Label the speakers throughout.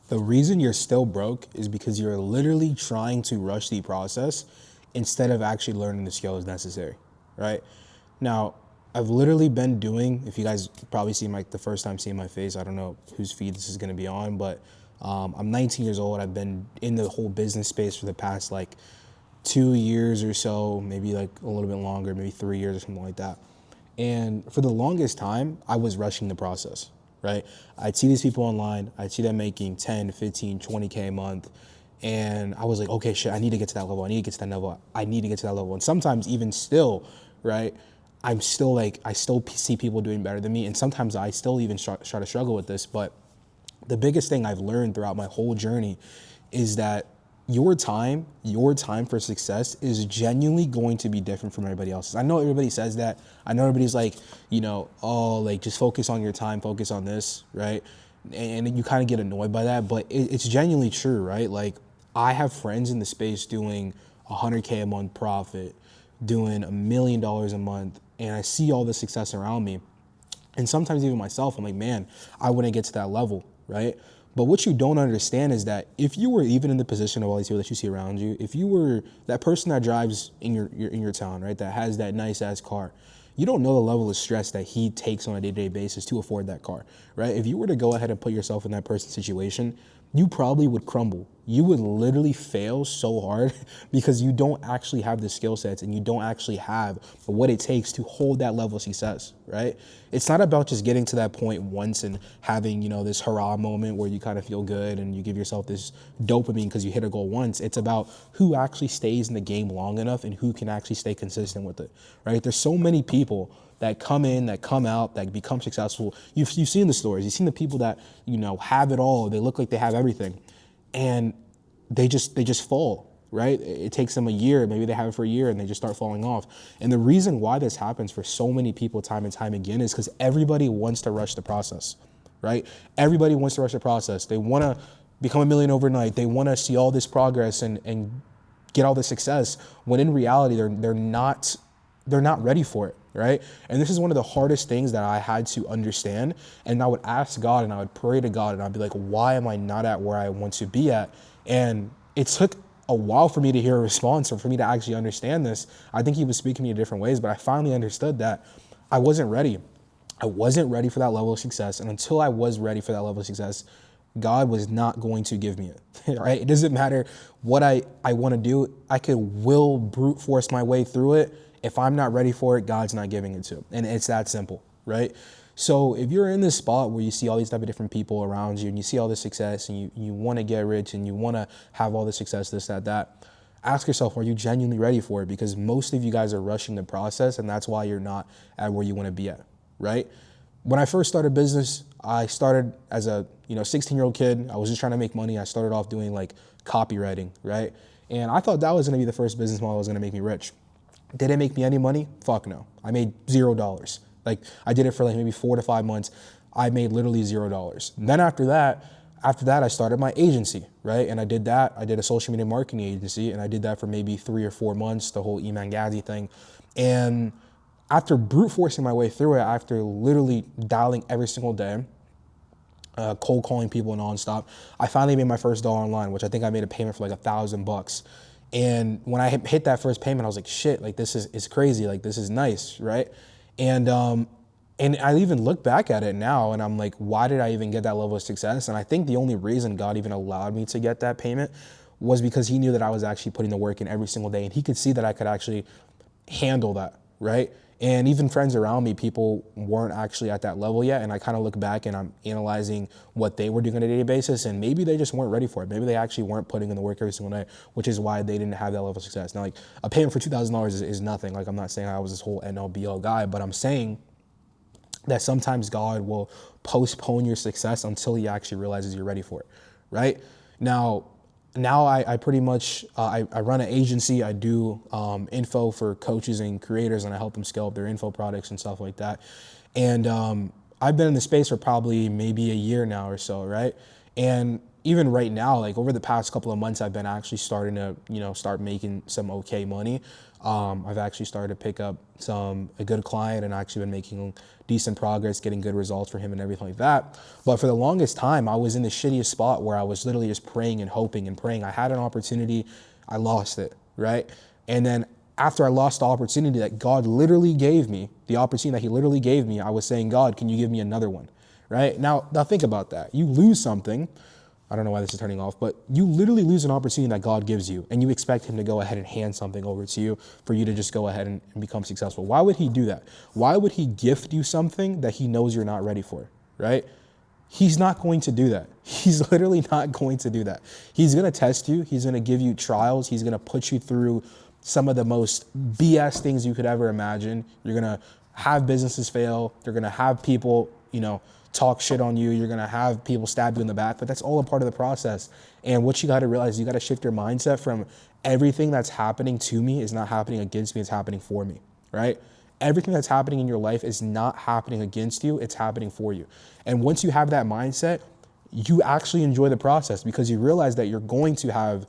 Speaker 1: The reason you're still broke is because you're literally trying to rush the process instead of actually learning the skills necessary, right? Now, I've literally been doing, if you guys probably see the first time seeing my face, I don't know whose feed this is gonna be on, but I'm 19 years old. I've been in the whole business space for the past like 2 years or so, maybe like a little bit longer, maybe 3 years or something like that. And for the longest time, I was rushing the process, right? I'd see these people online, I'd see them making 10, 15, 20K a month. And I was like, okay, shit, I need to get to that level. I need to get to that level. I need to get to that level. And sometimes even still, right? I'm still like, I still see people doing better than me. And sometimes I still even try to struggle with this. But the biggest thing I've learned throughout my whole journey is that your time for success is genuinely going to be different from everybody else's. I know everybody says that. I know everybody's like, oh, like just focus on your time, focus on this, right? And you kind of get annoyed by that, but it's genuinely true, right? Like I have friends in the space doing 100K a month profit, doing $1 million a month, and I see all the success around me. And sometimes even myself, I'm like, man, I wouldn't get to that level, right? But what you don't understand is that if you were even in the position of all these people that you see around you, if you were that person that drives in your town, right, that has that nice ass car, you don't know the level of stress that he takes on a day-to-day basis to afford that car, right? If you were to go ahead and put yourself in that person's situation, you probably would crumble. You would literally fail so hard because you don't actually have the skill sets and you don't actually have what it takes to hold that level of success, right? It's not about just getting to that point once and having, this hurrah moment where you kind of feel good and you give yourself this dopamine because you hit a goal once. It's about who actually stays in the game long enough and who can actually stay consistent with it, right? There's so many people that come in, that come out, that become successful. You've seen the stories. You've seen the people that, have it all. They look like they have everything. And they just fall, right? It takes them a year, maybe they have it for a year and they just start falling off. And the reason why this happens for so many people time and time again is because everybody wants to rush the process, right? Everybody wants to rush the process. They want to become a million overnight. They want to see all this progress and get all this success when in reality they're not ready for it, right? And this is one of the hardest things that I had to understand. And I would ask God and I would pray to God and I'd be like, why am I not at where I want to be at? And it took a while for me to hear a response or for me to actually understand this. I think he was speaking to me in different ways, but I finally understood that I wasn't ready. I wasn't ready for that level of success. And until I was ready for that level of success, God was not going to give me it, right? It doesn't matter what I want to do. I could will brute force my way through it. If I'm not ready for it, God's not giving it to. And it's that simple, right? So if you're in this spot where you see all these type of different people around you and you see all this success and you want to get rich and you want to have all the success, this, that, ask yourself, are you genuinely ready for it? Because most of you guys are rushing the process and that's why you're not at where you want to be at, right? When I first started business, I started as a 16-year-old kid. I was just trying to make money. I started off doing like copywriting, right? And I thought that was going to be the first business model that was going to make me rich. Did it make me any money? Fuck no. I made $0. Like I did it for like maybe 4 to 5 months. I made literally $0. And then after that, I started my agency, right? And I did that. I did a social media marketing agency and I did that for maybe 3 or 4 months, the whole Eman Ghazi thing. And after brute forcing my way through it, after literally dialing every single day, cold calling people nonstop, I finally made my first dollar online, which I think I made a payment for like $1,000. And when I hit that first payment, I was like, shit, like this is crazy. Like this is nice, right? And I even look back at it now and I'm like, why did I even get that level of success? And I think the only reason God even allowed me to get that payment was because he knew that I was actually putting the work in every single day. And he could see that I could actually handle that, right? And even friends around me, people weren't actually at that level yet. And I kind of look back and I'm analyzing what they were doing on a daily basis. And maybe they just weren't ready for it. Maybe they actually weren't putting in the work every single day, which is why they didn't have that level of success. Now, like a payment for $2,000 is nothing. Like I'm not saying I was this whole end all be all guy, but I'm saying that sometimes God will postpone your success until he actually realizes you're ready for it, right? Now I pretty much, I run an agency. I do info for coaches and creators and I help them scale up their info products and stuff like that. And I've been in the space for probably maybe a year now or so, right? And even right now, like over the past couple of months, I've been actually starting to, start making some okay money. I've actually started to pick up a good client and actually been making decent progress, getting good results for him and everything like that. But for the longest time, I was in the shittiest spot where I was literally just praying and hoping and praying. I had an opportunity, I lost it, right? And then after I lost the opportunity that God literally gave me, the opportunity that he literally gave me, I was saying, God, can you give me another one? Right? Now think about that. You lose something. I don't know why this is turning off, but you literally lose an opportunity that God gives you, and you expect him to go ahead and hand something over to you for you to just go ahead and become successful. Why would he do that? Why would he gift you something that he knows you're not ready for, right? He's not going to do that. He's literally not going to do that. He's going to test you. He's going to give you trials. He's going to put you through some of the most BS things you could ever imagine. You're going to have businesses fail. You're going to have people, talk shit on you. You're going to have people stab you in the back, but that's all a part of the process. And what you got to realize, you got to shift your mindset from everything that's happening to me is not happening against me. It's happening for me, right? Everything that's happening in your life is not happening against you. It's happening for you. And once you have that mindset, you actually enjoy the process because you realize that you're going to have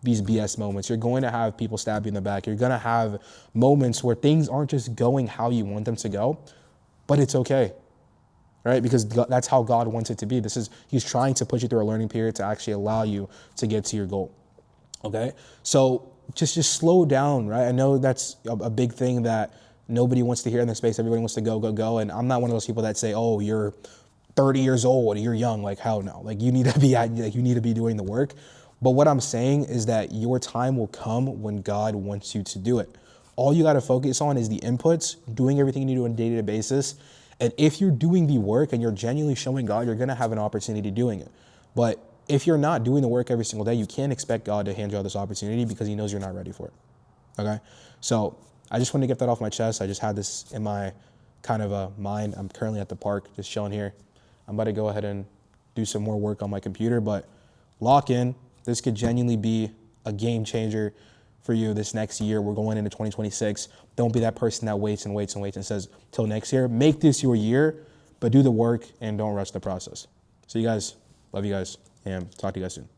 Speaker 1: these BS moments. You're going to have people stab you in the back. You're going to have moments where things aren't just going how you want them to go, but it's okay, right? Because that's how God wants it to be. He's trying to put you through a learning period to actually allow you to get to your goal, okay? So just slow down, right? I know that's a big thing that nobody wants to hear in this space. Everybody wants to go. And I'm not one of those people that say, oh, you're 30 years old, you're young. Like, hell no. Like, you need to be doing the work. But what I'm saying is that your time will come when God wants you to do it. All you got to focus on is the inputs, doing everything you need to do on a day-to-day basis. And if you're doing the work and you're genuinely showing God, you're going to have an opportunity doing it. But if you're not doing the work every single day, you can't expect God to hand you out this opportunity because he knows you're not ready for it. Okay? So I just wanted to get that off my chest. I just had this in my kind of a mind. I'm currently at the park, just chilling here. I'm about to go ahead and do some more work on my computer, but lock in. This could genuinely be a game changer for you this next year. We're going into 2026. Don't be that person that waits and says, till next year. Make this your year, but do the work and don't rush the process. So you guys, love you guys, and talk to you guys soon.